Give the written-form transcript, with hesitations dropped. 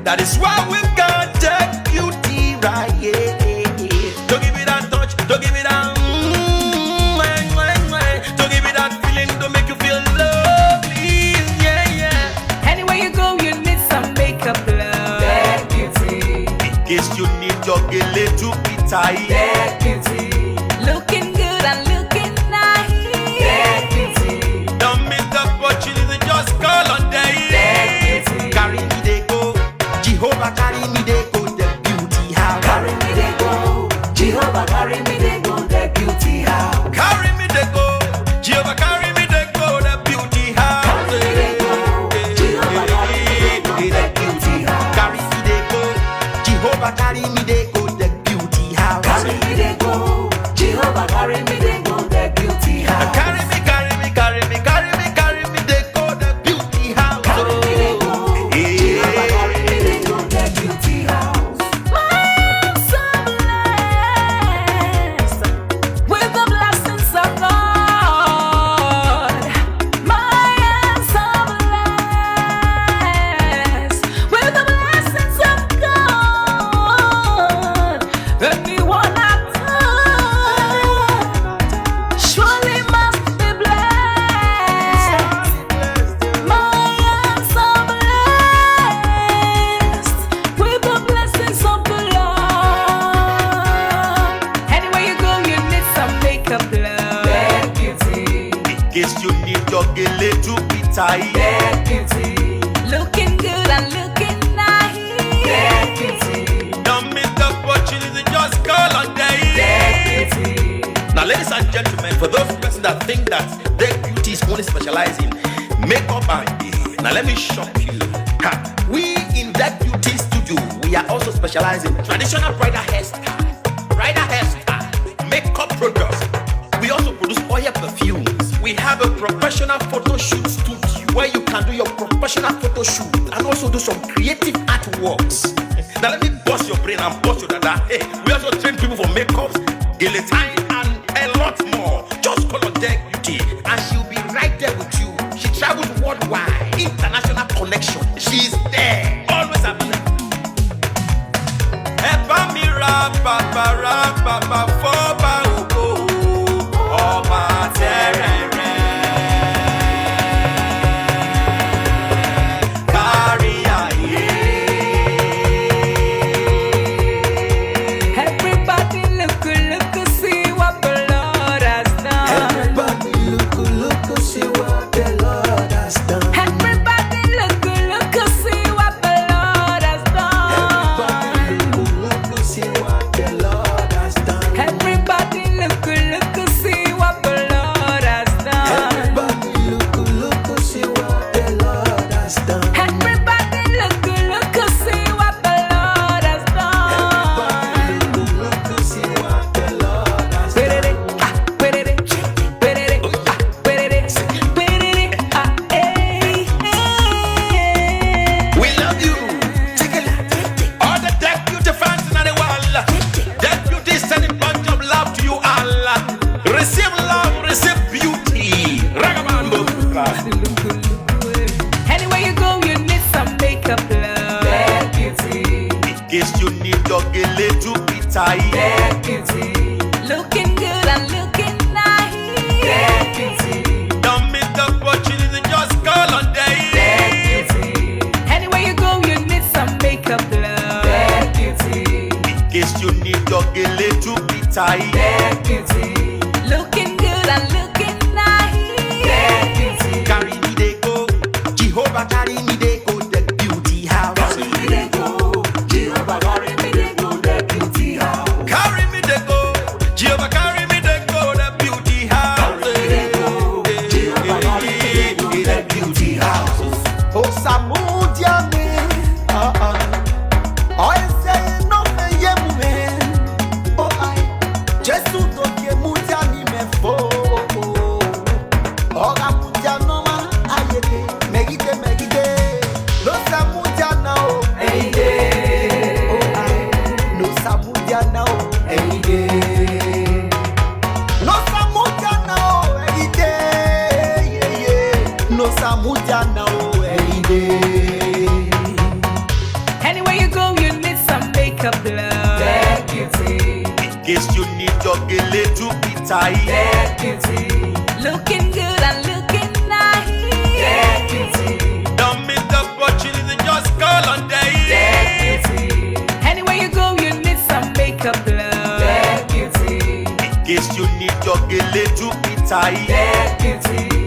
That is why we've got that beauty right, yeah. To give it that touch, to give it that to give it that feeling, to make you feel lovely, yeah, yeah. Anywhere you go, you need some makeup, love. That beauty. In case you need your gele to be tight. That beauty. Looking good and looking nice. That beauty. Don't miss the opportunity, just call on day. That beauty. Carry me they go, Jehovah carry me they go, the beauty house. Carry me they go, Jehovah carry me they go, the beauty house. Carry me they go, Jehovah carry me they go, the beauty house. Carry me they go, Jehovah carry me they go, the beauty house. Carry me they go, Jehovah carry me they go, the beauty house. Carry me they go, Jehovah carry me they go, the beauty house. Carry me, carry me, carry me, carry me, carry me they go, the beauty house. Carry me they go, Jehovah carry me they go, the beauty house. I'm so blessed with the blessings of God. I'm so blessed with the blessings of God. Anyone I touch surely must be blessed. I'm so blessed with the blessings of the Lord. Anywhere you go, you need some makeup, love. That beauty. In case you need your gele to be tight. That beauty. Looking good and looking nice. That beauty. Don't miss the opportunity, just call on day. That beauty. Now, ladies and gentlemen, for those persons that think that their beauty is only specialized in makeup and hair, now let me shock you. Ha. We in that beauty studio, we are also specialized in traditional bridal hairstyle, makeup products. We also produce oil perfumes. We have a professional photo shoot studio where you can do your professional photo shoot and also do some creative artworks. Now let me bust your brain and bust your dada. Hey, we also train people for makeups, gele time, and a lot more. Just call on Deck Beauty and she'll be right there with you. She travels worldwide, international connection. She's there, always available. Epa mi rapa foba ogo, ọba terere. Kárí ayé. Everybody look, see what the Lord has done. Everybody look, see what the Lord has done. Everybody look, see what the Lord has done. Everybody look, see what the Lord has done. Everybody look, see what the Lord has done. Everybody look, see what the Lord has done. Everybody look, see what the Lord has done. Look, see what the Lord has done. We love you. All the Deck Beauty fans in the world. Deck Beauty is sending bunch of love to you all. Receive love, receive beauty. Ragabambo. Anywhere you go, you need some makeup, love. That beauty. In case you need your gele to be tight. That beauty. Looking good and looking nice. That beauty. Don't miss the opportunity, just call on day. That beauty. Anywhere you go, you need some makeup, love. That beauty. In case you need your gele to be tight. That beauty. Looking good and looking nice. That beauty. Carry me they go, Jehovah carry me they go, the beauty house. Carry me they go, Jehovah carry me they go, the beauty house. Carry me they go, Jehovah carry me they go, the beauty house. Carry me they go, Jehovah carry me they go, the beauty house. Oh, Samudia me, I say no me ye mu me. Oh, I just don't get mutia. makeup love. Dead beauty. In case you need your gele to be tight. Dead beauty. Looking good and looking nice. Dead beauty. Don't miss the opportunity, just call on day. Dead beauty. Anywhere you go, you need some makeup love. Dead beauty. In case you need your gele to be tight. Dead beauty.